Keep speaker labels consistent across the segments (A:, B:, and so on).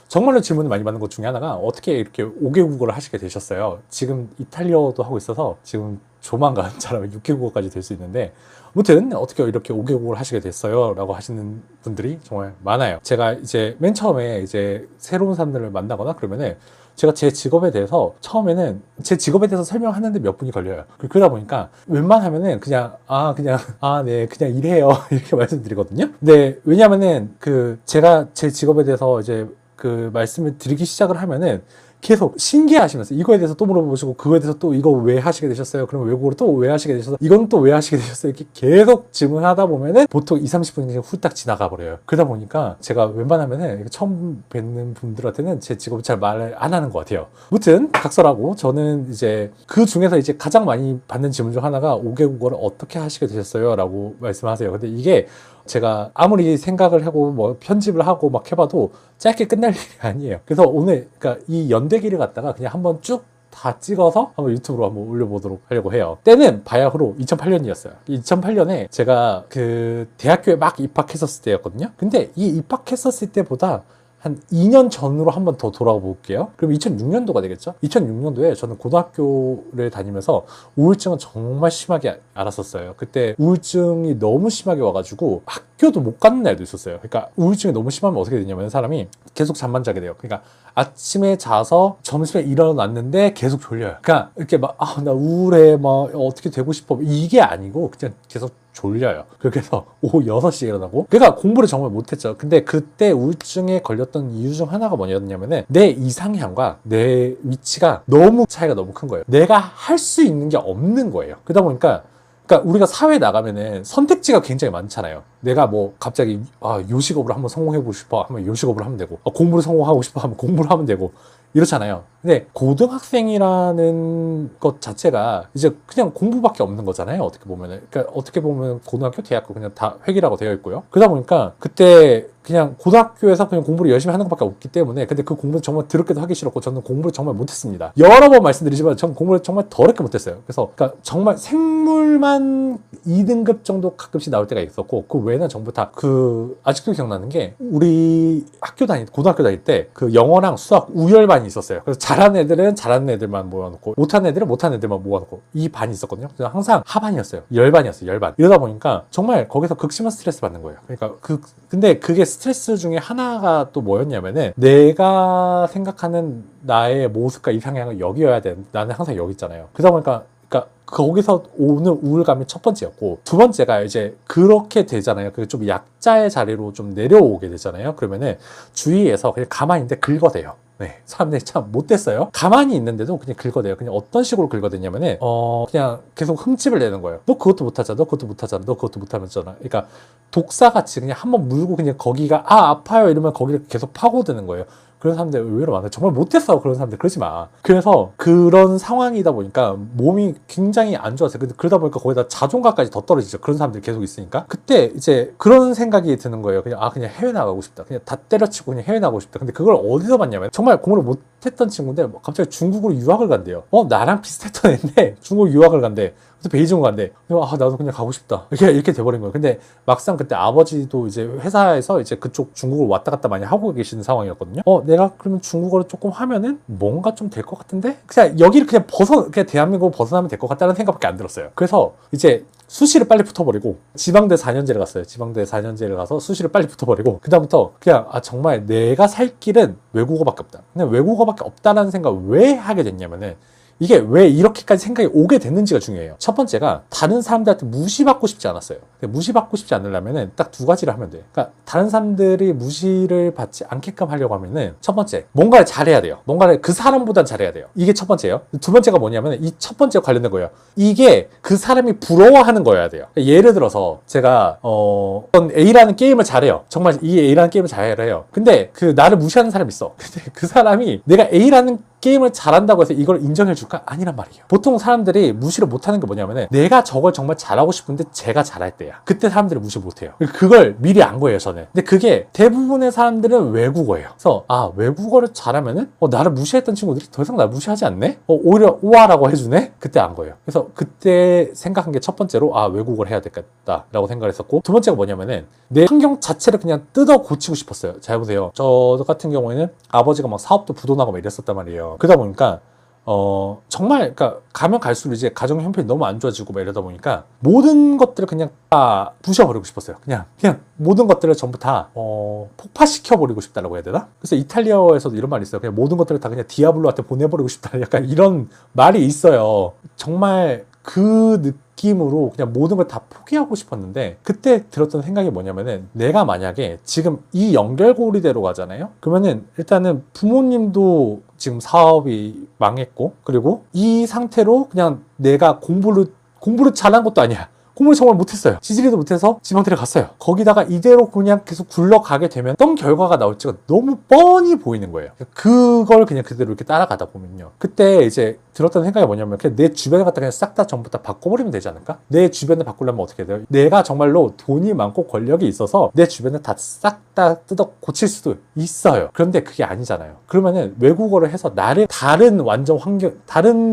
A: 정말로 질문을 많이 받는 것 중에 하나가 어떻게 이렇게 5개 국어를 하시게 되셨어요? 지금 이탈리아어도 하고 있어서 지금 조만간 잘하면 6개 국어까지 될 수 있는데, 아무튼 어떻게 이렇게 5개 국어를 하시게 됐어요? 라고 하시는 분들이 정말 많아요. 제가 이제 맨 처음에 이제 새로운 사람들을 만나거나 그러면은 제가 제 직업에 대해서 처음에는 제 직업에 대해서 설명하는데 몇 분이 걸려요. 그러다 보니까 웬만하면은 네, 그냥 일해요. 이렇게 말씀드리거든요. 근데 왜냐면은 제가 제 직업에 대해서 이제 말씀을 드리기 시작을 하면은 계속 신기해하시면서 이거에 대해서 또 물어보시고, 그거에 대해서 또 이거 왜 하시게 되셨어요? 그러면 외국어를 또 왜 하시게 되셨어요? 이건 또 왜 하시게 되셨어요? 이렇게 계속 질문하다 보면은 보통 2-30분이 후딱 지나가 버려요. 그러다 보니까 제가 웬만하면은 처음 뵙는 분들한테는 제 직업을 잘 말을 안 하는 것 같아요. 아무튼 각설하고, 저는 이제 그 중에서 이제 가장 많이 받는 질문 중 하나가 5개 국어를 어떻게 하시게 되셨어요? 라고 말씀하세요. 근데 이게 제가 아무리 생각을 하고 뭐 편집을 하고 막 해봐도 짧게 끝날 일이 아니에요. 그래서 오늘 그러니까 이 연대기를 갖다가 그냥 한번 쭉 다 찍어서 한번 유튜브로 한번 올려보도록 하려고 해요. 때는 바야흐로 2008년이었어요. 2008년에 제가 대학교에 막 입학했었을 때였거든요. 근데 이 입학했었을 때보다 한 2년 전으로 한번 더 돌아가 볼게요. 그럼 2006년도가 되겠죠? 2006년도에 저는 고등학교를 다니면서 우울증은 정말 심하게 앓았었어요. 그때 우울증이 너무 심하게 와가지고 학교도 못 가는 날도 있었어요. 그러니까 우울증이 너무 심하면 어떻게 되냐면 사람이 계속 잠만 자게 돼요. 그러니까 아침에 자서 점심에 일어났는데 계속 졸려요. 그러니까 이렇게 막 나 우울해, 막 어떻게 되고 싶어, 이게 아니고 그냥 계속 졸려요. 그래서 오후 6시에 일어나고, 그러니까 공부를 정말 못했죠. 근데 그때 우울증에 걸렸던 이유 중 하나가 뭐냐면은 내 이상향과 내 위치가 차이가 너무 큰 거예요. 내가 할 수 있는 게 없는 거예요. 그러다 보니까 우리가 사회에 나가면은 선택지가 굉장히 많잖아요. 내가 뭐 갑자기 요식업으로 한번 성공해보고 싶어 하면 요식업을 하면 되고, 공부를 성공하고 싶어 하면 공부를 하면 되고, 이렇잖아요. 근데 고등학생이라는 것 자체가 이제 그냥 공부밖에 없는 거잖아요. 어떻게 보면은. 그러니까 어떻게 보면 고등학교, 대학교 그냥 다 획이라고 되어 있고요. 그러다 보니까 그때 그냥 고등학교에서 그냥 공부를 열심히 하는 것밖에 없기 때문에, 근데 그 공부는 정말 더럽게도 하기 싫었고, 저는 공부를 정말 못했습니다. 여러 번 말씀드리지만 저는 공부를 정말 더럽게 못했어요. 그래서 그러니까 정말 생물만 2등급 정도 가끔씩 나올 때가 있었고, 그 외에는 전부 다 아직도 기억나는 게, 우리 고등학교 다닐 때 영어랑 수학 우열반이 있었어요. 그래서 잘하는 애들은 잘하는 애들만 모아놓고, 못하는 애들은 못하는 애들만 모아놓고, 이 반이 있었거든요. 그래서 항상 하반이었어요. 열반이었어요. 열반. 이러다 보니까 정말 거기서 극심한 스트레스 받는 거예요. 그러니까 근데 그게 스트레스 중에 하나가 또 뭐였냐면은, 내가 생각하는 나의 모습과 이상향은 여기여야 되는데 나는 항상 여기 있잖아요. 그러다 보니까 거기서 오는 우울감이 첫 번째였고, 두 번째가 이제 그렇게 되잖아요. 좀 약자의 자리로 좀 내려오게 되잖아요. 그러면은 주위에서 그냥 가만히 있는데 긁어대요. 네, 사람들이 참 못됐어요. 가만히 있는데도 그냥 긁어대요. 그냥 어떤 식으로 긁어대냐면은 그냥 계속 흠집을 내는 거예요. 너 그것도 못하잖아, 너 그것도 못하잖아, 너 그것도 못하면잖아. 그러니까 독사같이 그냥 한번 물고 그냥 거기가 아파요 이러면 거기를 계속 파고드는 거예요. 그런 사람들 의외로 많아요. 정말 못했어 그런 사람들. 그러지 마. 그래서 그런 상황이다 보니까 몸이 굉장히 안 좋았어요. 그러다 보니까 거기다 자존감까지 더 떨어지죠. 그런 사람들이 계속 있으니까. 그때 이제 그런 생각이 드는 거예요. 그냥 해외 나가고 싶다. 그냥 다 때려치고 그냥 해외 나가고 싶다. 근데 그걸 어디서 봤냐면, 정말 공부를 못했던 친구인데 갑자기 중국으로 유학을 간대요. 나랑 비슷했던 애인데 중국 유학을 간대. 그래서 베이징을 간대. 나도 그냥 가고 싶다. 이렇게 돼버린 거예요. 근데 막상 그때 아버지도 이제 회사에서 이제 그쪽 중국을 왔다 갔다 많이 하고 계시는 상황이었거든요. 내가 그러면 중국어를 조금 하면은 뭔가 좀 될 것 같은데? 그냥 여기를 그냥 대한민국을 벗어나면 될 것 같다는 생각밖에 안 들었어요. 그래서 이제 수시를 빨리 붙어버리고 지방대 4년제를 갔어요. 지방대 4년제를 가서 수시를 빨리 붙어버리고, 그다음부터 그냥 정말 내가 살 길은 외국어밖에 없다. 그냥 외국어밖에 없다라는 생각을 왜 하게 됐냐면은, 이게 왜 이렇게까지 생각이 오게 됐는지가 중요해요. 첫 번째가 다른 사람들한테 무시받고 싶지 않았어요. 무시받고 싶지 않으려면은 딱 두 가지를 하면 돼. 그러니까 다른 사람들이 무시를 받지 않게끔 하려고 하면은, 첫 번째, 뭔가를 잘해야 돼요. 뭔가를 그 사람보단 잘해야 돼요. 이게 첫 번째예요. 두 번째가 뭐냐면, 이 첫 번째와 관련된 거예요. 이게 그 사람이 부러워하는 거여야 돼요. 예를 들어서 제가 어떤 A라는 게임을 잘해요. 정말 이 A라는 게임을 잘해요. 근데 나를 무시하는 사람이 있어. 근데 그 사람이 내가 A라는 게임을 잘한다고 해서 이걸 인정해줄까? 아니란 말이에요. 보통 사람들이 무시를 못하는 게 뭐냐면은 내가 저걸 정말 잘하고 싶은데 제가 잘할 때야. 그때 사람들이 무시 못해요. 그걸 미리 안 거예요, 저는. 근데 그게 대부분의 사람들은 외국어예요. 그래서 외국어를 잘하면은 나를 무시했던 친구들이 더 이상 나를 무시하지 않네? 오히려 우아라고 해주네? 그때 안 거예요. 그래서 그때 생각한 게 첫 번째로 외국어를 해야 되겠다라고 생각을 했었고, 두 번째가 뭐냐면은 내 환경 자체를 그냥 뜯어 고치고 싶었어요. 잘 보세요. 저 같은 경우에는 아버지가 막 사업도 부도나고 막 이랬었단 말이에요. 그러다 보니까 정말 그러니까 가면 갈수록 이제 가정 형편이 너무 안 좋아지고 막 이러다 보니까 모든 것들을 그냥 다 부셔버리고 싶었어요. 그냥 모든 것들을 전부 다 폭파시켜버리고 싶다라고 해야 되나? 그래서 이탈리아어에서도 이런 말이 있어요. 그냥 모든 것들을 다 그냥 디아블로한테 보내버리고 싶다. 약간 이런 말이 있어요. 정말 그 느낌으로 그냥 모든 걸 다 포기하고 싶었는데, 그때 들었던 생각이 뭐냐면은 내가 만약에 지금 이 연결고리대로 가잖아요? 그러면은 일단은 부모님도 지금 사업이 망했고, 그리고 이 상태로 그냥 내가 공부를 잘한 것도 아니야. 공부를 정말 못했어요. 지지리도 못해서 지방대를 갔어요. 거기다가 이대로 그냥 계속 굴러가게 되면 어떤 결과가 나올지가 너무 뻔히 보이는 거예요. 그걸 그냥 그대로 이렇게 따라가다 보면요. 그때 이제 들었던 생각이 뭐냐면 그냥 내 주변을 갖다 그냥 싹 다 전부 다 바꿔버리면 되지 않을까? 내 주변을 바꾸려면 어떻게 돼요? 내가 정말로 돈이 많고 권력이 있어서 내 주변을 다 싹 다 뜯어 고칠 수도 있어요. 그런데 그게 아니잖아요. 그러면은 외국어를 해서 나를 다른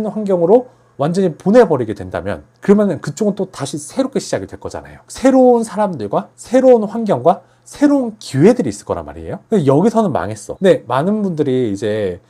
A: 환경으로 완전히 보내버리게 된다면, 그러면은 그쪽은 또 다시 새롭게 시작이 될 거잖아요. 새로운 사람들과 새로운 환경과 새로운 기회들이 있을 거란 말이에요. 근데 여기서는 망했어. 근데 많은 분들이 이제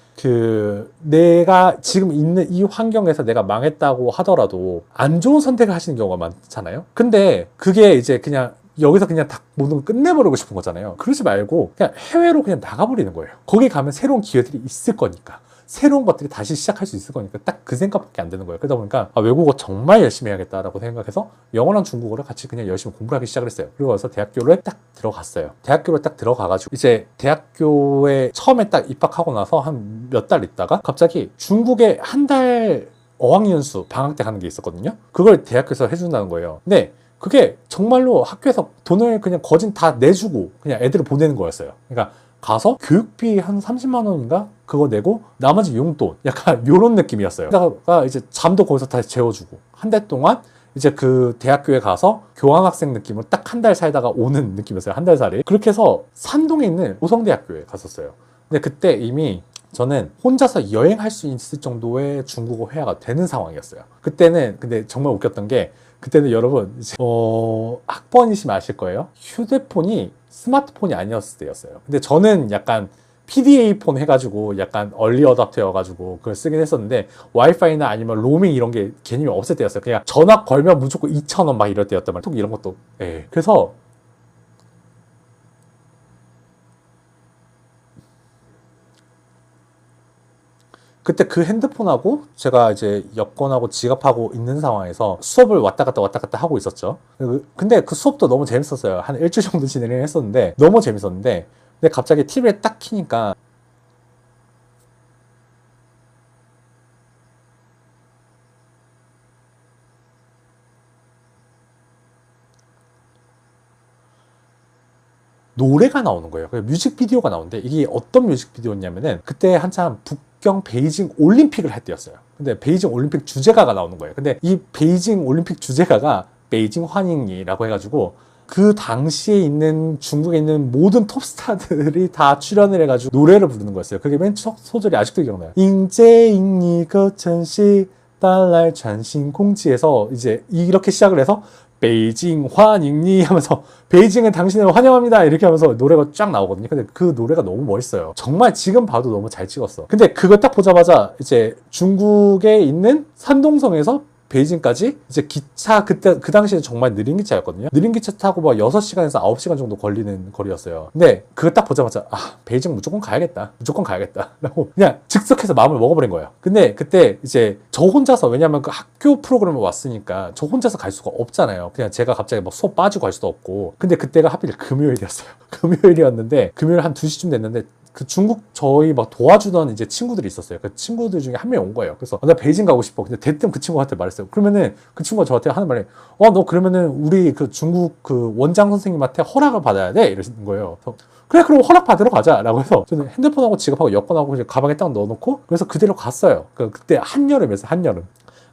A: 내가 지금 있는 이 환경에서 내가 망했다고 하더라도 안 좋은 선택을 하시는 경우가 많잖아요. 근데 그게 이제 그냥 여기서 그냥 다 모든 걸 끝내버리고 싶은 거잖아요. 그러지 말고 그냥 해외로 그냥 나가버리는 거예요. 거기 가면 새로운 기회들이 있을 거니까. 새로운 것들이 다시 시작할 수 있을 거니까 딱 그 생각밖에 안 되는 거예요. 그러다 보니까 외국어 정말 열심히 해야겠다라고 생각해서 영어랑 중국어를 같이 그냥 열심히 공부를 하기 시작을 했어요. 그리고 그래서 대학교를 딱 들어갔어요. 대학교를 딱 들어가가지고 이제 대학교에 처음에 딱 입학하고 나서 한 몇 달 있다가 갑자기 중국에 한 달 어학연수 방학 때 가는 게 있었거든요. 그걸 대학교에서 해준다는 거예요. 근데 그게 정말로 학교에서 돈을 그냥 거진 다 내주고 그냥 애들을 보내는 거였어요. 그러니까 가서 교육비 한 30만 원인가? 그거 내고 나머지 용돈 약간 요런 느낌이었어요. 그러다가 이제 잠도 거기서 다시 재워주고 한 달 동안 이제 그 대학교에 가서 교환학생 느낌으로 딱 한 달 살다가 오는 느낌이었어요. 한 달 살이. 그렇게 해서 산동에 있는 오성대학교에 갔었어요. 근데 그때 이미 저는 혼자서 여행할 수 있을 정도의 중국어 회화가 되는 상황이었어요. 그때는 근데 정말 웃겼던 게, 그때는 여러분 이제 학번이시면 아실 거예요. 휴대폰이 스마트폰이 아니었을 때였어요. 근데 저는 약간 PDA 폰 해가지고 약간 얼리 어답터여가지고 그걸 쓰긴 했었는데, 와이파이나 아니면 로밍 이런 게 개념이 없을 때였어요. 그냥 전화 걸면 무조건 2,000원 막 이럴 때였단 말이에요. 톡 이런 것도. 그래서 그때 그 핸드폰하고 제가 이제 여권하고 지갑하고 있는 상황에서 수업을 왔다 갔다 하고 있었죠. 근데 그 수업도 너무 재밌었어요. 한 일주일 정도 진행을 했었는데 너무 재밌었는데, 근데 갑자기 TV를 딱 켜니까 노래가 나오는 거예요. 뮤직비디오가 나오는데 이게 어떤 뮤직비디오냐면은 그때 한참 북경 베이징 올림픽을 할 때였어요. 근데 베이징 올림픽 주제가가 나오는 거예요. 근데 이 베이징 올림픽 주제가가 베이징 환영이라고 해가지고 그 당시에 있는 중국에 있는 모든 톱스타들이 다 출연을 해가지고 노래를 부르는 거였어요. 그게 맨 첫 소절이 아직도 기억나요. 인제잉니 거천시 달랄 전신공지에서 이제 이렇게 시작을 해서 베이징 환영니 하면서 베이징은 당신을 환영합니다 이렇게 하면서 노래가 쫙 나오거든요. 근데 그 노래가 너무 멋있어요. 정말 지금 봐도 너무 잘 찍었어. 근데 그걸 딱 보자마자 이제 중국에 있는 산동성에서 베이징까지 이제 기차, 그때 그 당시에 정말 느린 기차였거든요. 느린 기차 타고 막 6시간에서 9시간 정도 걸리는 거리였어요. 근데 그거 딱 보자마자 베이징 무조건 가야겠다 라고 그냥 즉석해서 마음을 먹어버린 거예요. 근데 그때 이제 저 혼자서, 왜냐면 그 학교 프로그램을 왔으니까 저 혼자서 갈 수가 없잖아요. 그냥 제가 갑자기 막 수업 빠지고 갈 수도 없고. 근데 그때가 하필 금요일이었어요. 금요일이었는데 금요일 한 2시쯤 됐는데 그 중국 저희 막 도와주던 이제 친구들이 있었어요. 그 친구들 중에 한 명이 온 거예요. 그래서 나 베이징 가고 싶어. 근데 대뜸 그 친구한테 말했어요. 그러면은 그 친구가 저한테 하는 말이 너 그러면은 우리 그 중국 그 원장 선생님한테 허락을 받아야 돼? 이러시는 거예요. 그래서 그래 그럼 허락받으러 가자라고 해서 저는 핸드폰하고 지갑하고 여권하고 이제 가방에 딱 넣어놓고 그래서 그대로 갔어요. 그때 한여름이었어요. 한여름.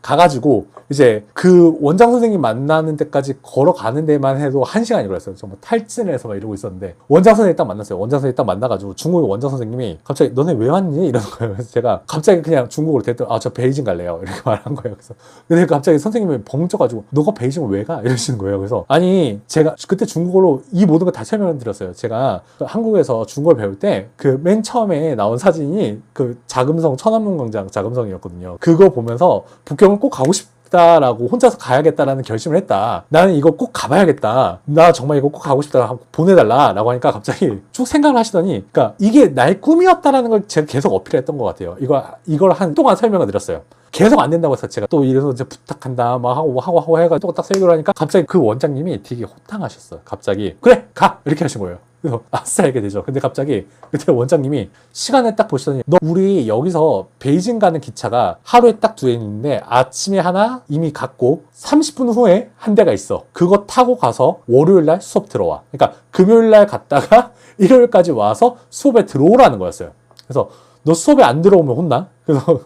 A: 가가지고 이제 그 원장 선생님 만나는 데까지 걸어가는 데만 해도 1시간이 걸렸어요. 정말 탈진을 해서 막 이러고 있었는데 원장 선생님 딱 만났어요. 원장 선생님 딱 만나가지고 중국의 원장 선생님이 갑자기 너네 왜 왔니? 이러는 거예요. 그래서 제가 갑자기 그냥 중국어로 대했더니 저 베이징 갈래요. 이렇게 말한 거예요. 그래서 근데 갑자기 선생님이 벙 쪄가지고 너가 베이징을 왜 가? 이러시는 거예요. 그래서 아니 제가 그때 중국어로 이 모든 걸 다 설명을 드렸어요. 제가 한국에서 중국어를 배울 때 그 맨 처음에 나온 사진이 그 자금성 천안문광장 자금성이었거든요. 그거 보면서 북경을 꼭 가고 싶다라고 혼자서 가야겠다라는 결심을 했다. 나는 이거 꼭 가봐야겠다. 나 정말 이거 꼭 가고 싶다. 보내달라라고 하니까 갑자기 쭉 생각을 하시더니, 그러니까 이게 나의 꿈이었다라는 걸 제가 계속 어필했던 것 같아요. 이걸 한동안 설명을 드렸어요. 계속 안 된다고 해서 제가 또 이래서 이제 부탁한다 막 하고 해가지고 딱 설교를 하니까 갑자기 그 원장님이 되게 호탕하셨어요. 갑자기 그래 가 이렇게 하신 거예요. 그래서 아싸 이게 되죠. 근데 갑자기 그때 원장님이 시간을 딱 보시더니 너 우리 여기서 베이징 가는 기차가 하루에 딱 2대 있는데 아침에 하나 이미 갔고 30분 후에 한 대가 있어. 그거 타고 가서 월요일날 수업 들어와. 그러니까 금요일날 갔다가 일요일까지 와서 수업에 들어오라는 거였어요. 그래서 너 수업에 안 들어오면 혼나? 그래서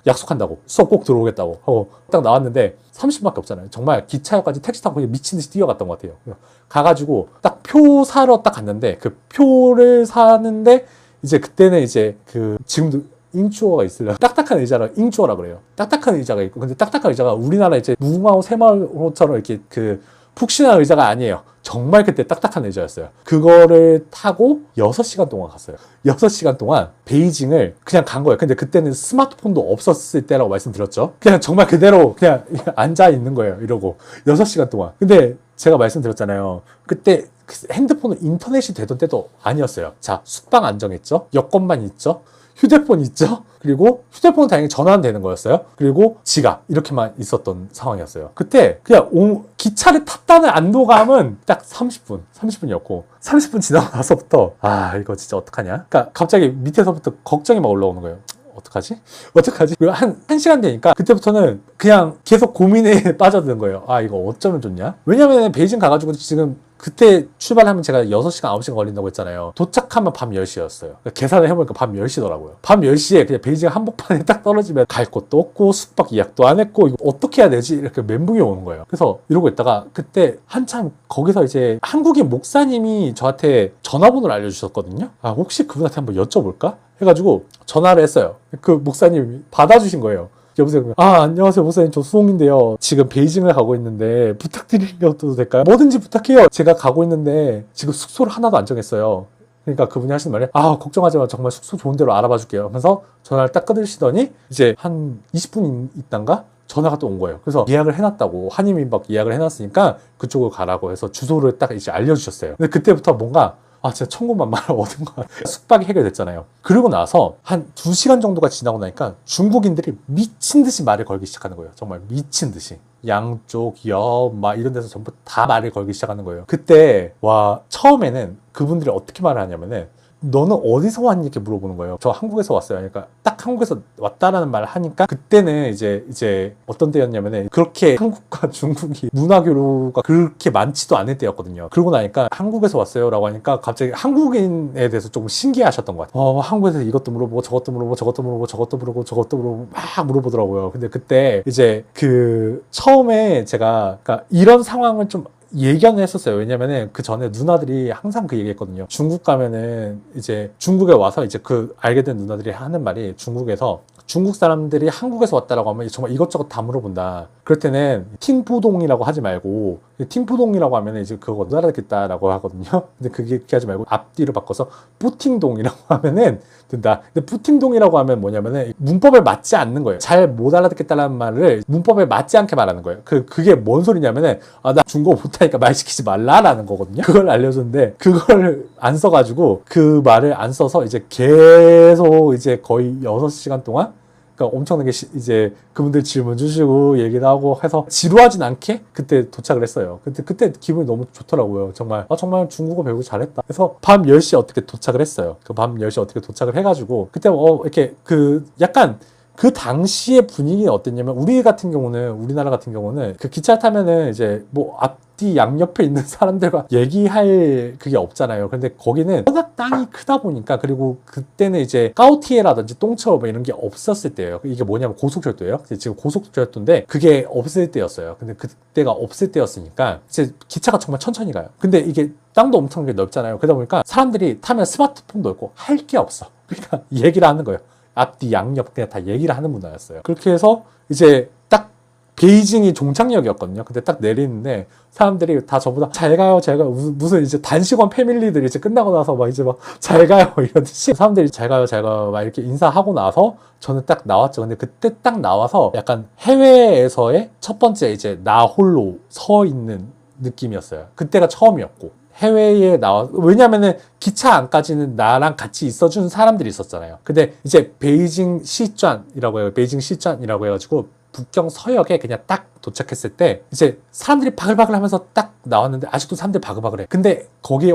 A: 약속한다고 수업 꼭 들어오겠다고 하고 딱 나왔는데 30분밖에 없잖아요. 정말 기차역까지 택시 타고 그냥 미친 듯이 뛰어갔던 것 같아요. 가가지고 딱 표 사러 딱 갔는데 그 표를 사는데 이제 그때는 이제 그 지금도 잉쭈어가 있으려면 딱딱한 의자라 잉쭈어라 그래요. 딱딱한 의자가 있고 근데 딱딱한 의자가 우리나라 이제 무궁화호 새마을호처럼 이렇게 그 푹신한 의자가 아니에요. 정말 그때 딱딱한 의자였어요. 그거를 타고 6시간 동안 갔어요. 6시간 동안 베이징을 그냥 간 거예요. 근데 그때는 스마트폰도 없었을 때라고 말씀드렸죠. 그냥 정말 그대로 그냥 앉아 있는 거예요. 이러고 6시간 동안. 근데 제가 말씀드렸잖아요. 그때 핸드폰은 인터넷이 되던 때도 아니었어요. 자, 숙박 안정했죠? 여권만 있죠? 휴대폰 있죠? 그리고 휴대폰은 당연히 전화는 되는 거였어요. 그리고 지갑 이렇게만 있었던 상황이었어요. 그때 그냥 기차를 탔다는 안도감은 딱 30분이었고 30분 지나고 나서부터 이거 진짜 어떡하냐? 그러니까 갑자기 밑에서부터 걱정이 막 올라오는 거예요. 어떡하지? 그리고 한 시간 되니까 그때부터는 그냥 계속 고민에 빠져드는 거예요. 이거 어쩌면 좋냐? 왜냐면 베이징 가가지고 지금 그때 출발하면 제가 6시간, 9시간 걸린다고 했잖아요. 도착하면 밤 10시였어요. 그러니까 계산을 해보니까 밤 10시더라고요. 밤 10시에 그냥 베이징 한복판에 딱 떨어지면 갈 곳도 없고 숙박 예약도 안 했고 이거 어떻게 해야 되지? 이렇게 멘붕이 오는 거예요. 그래서 이러고 있다가 그때 한참 거기서 이제 한국인 목사님이 저한테 전화번호를 알려주셨거든요. 혹시 그분한테 한번 여쭤볼까? 해가지고 전화를 했어요. 그 목사님이 받아주신 거예요. 여보세요? 안녕하세요 목사님, 저 수홍인데요, 지금 베이징을 가고 있는데 부탁드리는 게 어떠도 될까요? 뭐든지 부탁해요. 제가 가고 있는데 지금 숙소를 하나도 안 정했어요. 그러니까 그분이 하시는 말이 걱정하지 마, 정말 숙소 좋은 데로 알아봐 줄게요 하면서 전화를 딱 끊으시더니 이제 한 20분 있단가 전화가 또 온 거예요. 그래서 예약을 해놨다고, 한인민박 예약을 해놨으니까 그쪽으로 가라고 해서 주소를 딱 이제 알려주셨어요. 근데 그때부터 뭔가 진짜 천군만마를 얻은 거 같아요. 숙박이 해결됐잖아요. 그러고 나서 한 2시간 정도가 지나고 나니까 중국인들이 미친 듯이 말을 걸기 시작하는 거예요. 정말 미친 듯이. 양쪽, 막 이런 데서 전부 다 말을 걸기 시작하는 거예요. 그때 처음에는 그분들이 어떻게 말을 하냐면은 너는 어디서 왔니? 이렇게 물어보는 거예요. 저 한국에서 왔어요. 그러니까 딱 한국에서 왔다라는 말을 하니까 그때는 이제 어떤 때였냐면은 그렇게 한국과 중국이 문화교류가 그렇게 많지도 않을 때였거든요. 그러고 나니까 한국에서 왔어요 라고 하니까 갑자기 한국인에 대해서 조금 신기해 하셨던 것 같아요. 한국에서 이것도 물어보고 저것도 물어보고 저것도 물어보고 저것도 물어보고 저것도 물어보고 막 물어보더라고요. 근데 그때 이제 처음에 제가 그러니까 이런 상황을 좀 예견을 했었어요. 왜냐면은 그 전에 누나들이 항상 그 얘기했거든요. 중국 가면은 이제 중국에 와서 이제 알게 된 누나들이 하는 말이, 중국에서 중국 사람들이 한국에서 왔다라고 하면 정말 이것저것 다 물어본다. 그럴 때는 팅푸동이라고 하지 말고, 팅푸동이라고 하면 이제 그거 못 알아듣겠다라고 하거든요. 근데 그게 그렇게 하지 말고 앞뒤로 바꿔서 뿌팅동이라고 하면은 된다. 근데 뿌팅동이라고 하면 뭐냐면은 문법에 맞지 않는 거예요. 잘 못 알아듣겠다는 말을 문법에 맞지 않게 말하는 거예요. 그게 뭔 소리냐면은 나 중국어 못하니까 말 시키지 말라라는 거거든요. 그걸 알려줬는데 그걸 안 써가지고, 그 말을 안 써서 이제 계속 이제 거의 6시간 동안, 그러니까 엄청나게 이제 그분들 질문 주시고 얘기도 하고 해서 지루하진 않게 그때 도착을 했어요. 그때 기분이 너무 좋더라고요. 정말 정말 중국어 배우고 잘했다. 그래서 밤 10시에 어떻게 도착을 했어요. 그 밤 10시에 어떻게 도착을 해가지고 그때 이렇게 약간 그 당시의 분위기는 어땠냐면 우리나라 같은 경우는 그 기차 타면은 이제 뭐 앞뒤 양옆에 있는 사람들과 얘기할 그게 없잖아요. 근데 거기는 워낙 땅이 크다 보니까, 그리고 그때는 이제 까우티에라든지 똥처 뭐 이런 게 없었을 때예요. 이게 뭐냐면 고속철도예요. 지금 고속철도인데 그게 없을 때였어요. 근데 그때가 없을 때였으니까 이제 기차가 정말 천천히 가요. 근데 이게 땅도 엄청 넓잖아요. 그러다 보니까 사람들이 타면 스마트폰도 있고 할 게 없어. 그러니까 얘기를 하는 거예요. 앞뒤 양옆 그냥 다 얘기를 하는 문화였어요. 그렇게 해서 이제 딱 베이징이 종착역이었거든요. 근데 딱 내리는데 사람들이 다 저보다 잘 가요, 잘 가요. 무슨 이제 단식원 패밀리들이 이제 끝나고 나서 막 이제 막 잘 가요 이러듯이 사람들이 잘 가요, 잘 가요 막 이렇게 인사하고 나서 저는 딱 나왔죠. 근데 그때 딱 나와서 약간 해외에서의 첫 번째 이제 나 홀로 서 있는 느낌이었어요. 그때가 처음이었고. 해외에 왜냐면은 기차 안까지는 나랑 같이 있어준 사람들이 있었잖아요. 근데 이제 베이징 시전이라고 해요. 베이징 시전이라고 해가지고 북경 서역에 그냥 딱 도착했을 때 이제 사람들이 바글바글 하면서 딱 나왔는데 아직도 사람들이 바글바글해. 근데 거기에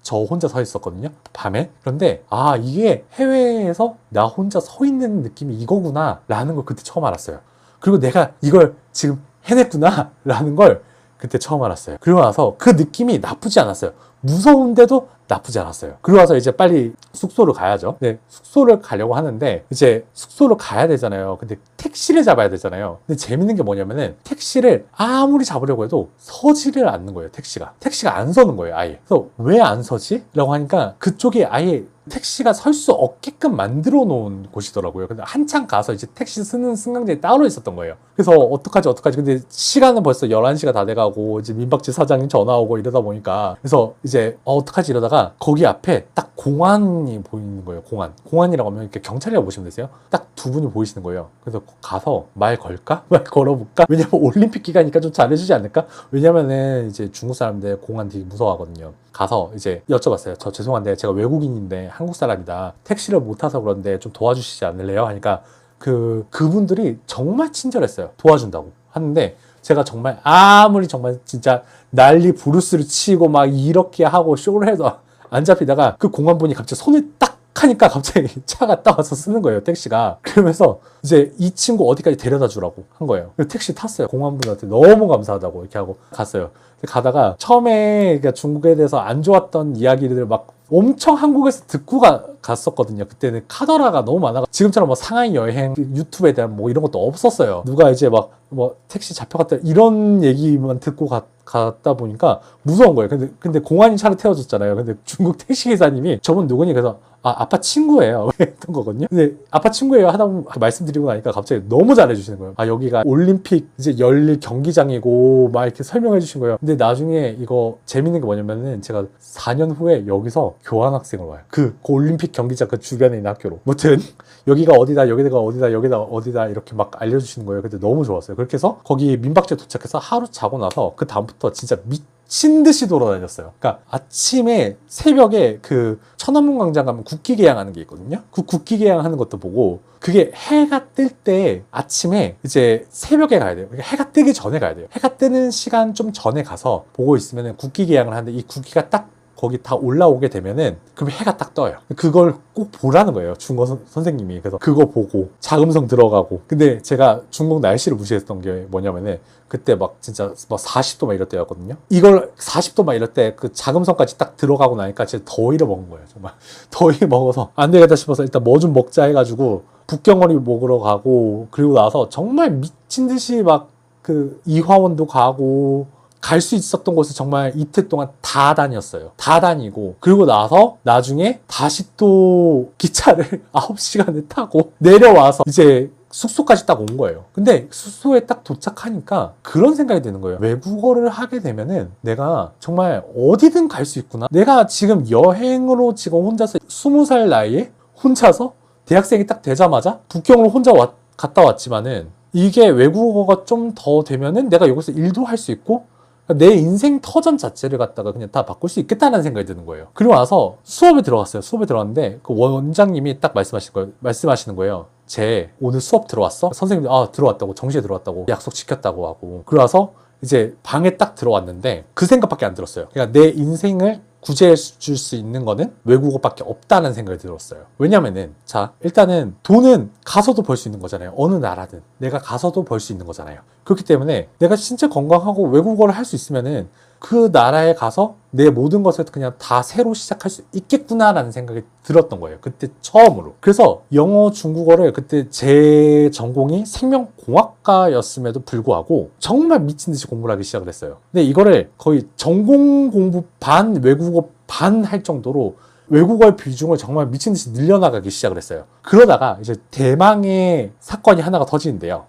A: 저 혼자 서 있었거든요. 밤에. 그런데 이게 해외에서 나 혼자 서 있는 느낌이 이거구나 라는 걸 그때 처음 알았어요. 그리고 내가 이걸 지금 해냈구나 라는 걸 그때 처음 알았어요. 그리고 나서 그 느낌이 나쁘지 않았어요. 무서운데도 나쁘지 않았어요. 그리고 나서 이제 빨리 숙소를 가야죠. 네, 숙소를 가려고 하는데 이제 숙소를 가야 되잖아요. 근데 택시를 잡아야 되잖아요. 근데 재밌는 게 뭐냐면은 택시를 아무리 잡으려고 해도 서지를 않는 거예요. 택시가 안 서는 거예요. 아예. 그래서 왜 안 서지? 라고 하니까 그쪽에 아예 택시가 설 수 없게끔 만들어 놓은 곳이더라고요. 근데 한참 가서 이제 택시 쓰는 승강장이 따로 있었던 거예요. 그래서 어떡하지. 근데 시간은 벌써 11시가 다 돼가고 이제 민박집 사장님 전화 오고 이러다 보니까 그래서 이제 어떡하지 이러다가 거기 앞에 딱 공안이 보이는 거예요. 공안이라고 하면 이렇게 경찰이라고 보시면 되세요. 딱 두 분이 보이시는 거예요. 그래서 가서 말 걸까? 말 걸어볼까? 왜냐면 올림픽 기간이니까 좀 잘해주지 않을까? 왜냐면은 이제 중국 사람들 공안 되게 무서워하거든요. 가서 이제 여쭤봤어요. 저 죄송한데 제가 외국인인데 한국 사람이다. 택시를 못 타서 그런데 좀 도와주시지 않을래요? 하니까 그분들이 정말 친절했어요. 도와준다고 하는데 제가 정말 아무리 정말 진짜 난리 부르스를 치고 막 이렇게 하고 쇼를 해서 안 잡히다가 그 공안분이 갑자기 손을 딱 하니까 갑자기 차가 따와서 쓰는 거예요. 택시가. 그러면서 이제 이 친구 어디까지 데려다 주라고 한 거예요. 그래서 택시 탔어요. 공안분한테 너무 감사하다고 이렇게 하고 갔어요. 가다가 처음에 그러니까 중국에 대해서 안 좋았던 이야기들을 막 엄청 한국에서 듣고 갔었거든요. 그때는 카더라가 너무 많아서 지금처럼 뭐 상하이 여행 유튜브에 대한 뭐 이런 것도 없었어요. 누가 이제 막 뭐 택시 잡혀갔다 이런 얘기만 듣고 갔다 보니까 무서운 거예요. 근데 공안이 차를 태워줬잖아요. 근데 중국 택시 기사님이 저분 누구니? 그래서 아빠 친구예요. 했던 거거든요. 근데 아빠 친구예요 하다 보면 말씀드리고 나니까 갑자기 너무 잘해주시는 거예요. 여기가 올림픽 이제 열릴 경기장이고 막 이렇게 설명해 주신 거예요. 근데 나중에 이거 재밌는 게 뭐냐면은 제가 4년 후에 여기서 교환학생을 와요. 그 올림픽 경기장 그 주변에 있는 학교로. 무튼 여기가 어디다 이렇게 막 알려주시는 거예요. 근데 너무 좋았어요. 그렇게 해서 거기 민박집에 도착해서 하루 자고 나서 그 다음부터 진짜 미친 듯이 돌아다녔어요. 그러니까 아침에 새벽에 그 천안문 광장 가면 국기 개양하는 게 있거든요. 그 국기 개양하는 것도 보고 그게 해가 뜰 때 아침에 이제 새벽에 가야 돼요. 그러니까 해가 뜨기 전에 가야 돼요. 해가 뜨는 시간 좀 전에 가서 보고 있으면 국기 개양을 하는데 이 국기가 딱 거기 다 올라오게 되면은 그럼 해가 딱 떠요. 그걸 꼭 보라는 거예요. 중국 선생님이. 그래서 그거 보고 자금성 들어가고. 근데 제가 중국 날씨를 무시했던 게 뭐냐면은 그때 막 진짜 막 40도 막 이럴 때였거든요. 이걸 40도 막 이럴 때 그 자금성까지 딱 들어가고 나니까 진짜 더위를 먹은 거예요. 정말 더위 먹어서 안 되겠다 싶어서 일단 뭐 좀 먹자 해가지고 북경오리 먹으러 가고, 그리고 나서 정말 미친 듯이 막 그 이화원도 가고 갈 수 있었던 곳을 정말 이틀 동안 다 다녔어요. 다 다니고 그리고 나서 나중에 다시 또 기차를 9시간을 타고 내려와서 이제 숙소까지 딱 온 거예요. 근데 숙소에 딱 도착하니까 그런 생각이 드는 거예요. 외국어를 하게 되면은 내가 정말 어디든 갈 수 있구나. 내가 지금 여행으로 지금 혼자서 20살 나이에 혼자서 대학생이 딱 되자마자 북경으로 혼자 갔다 왔지만은 이게 외국어가 좀 더 되면은 내가 여기서 일도 할 수 있고 내 인생 터전 자체를 갖다가 그냥 다 바꿀 수 있겠다는 생각이 드는 거예요. 그리고 나서 수업에 들어갔어요. 수업에 들어갔는데 그 원장님이 딱 말씀하시는 거예요. 쟤 오늘 수업 들어왔어? 선생님이 들어왔다고, 정시에 들어왔다고, 약속 지켰다고 하고. 그러고 나서 이제 방에 딱 들어왔는데 그 생각밖에 안 들었어요. 그러니까 내 인생을 구제해 줄 수 있는 거는 외국어밖에 없다는 생각이 들었어요. 왜냐면은 자, 일단은 돈은 가서도 벌 수 있는 거잖아요. 어느 나라든 내가 가서도 벌 수 있는 거잖아요. 그렇기 때문에 내가 진짜 건강하고 외국어를 할 수 있으면은 그 나라에 가서 내 모든 것을 그냥 다 새로 시작할 수 있겠구나라는 생각이 들었던 거예요. 그때 처음으로. 그래서 영어, 중국어를 그때 제 전공이 생명공학과였음에도 불구하고 정말 미친 듯이 공부를 하기 시작을 했어요. 근데 이거를 거의 전공 공부 반, 외국어 반 할 정도로 외국어의 비중을 정말 미친 듯이 늘려나가기 시작을 했어요. 그러다가 이제 대망의 사건이 하나가 터지는데요.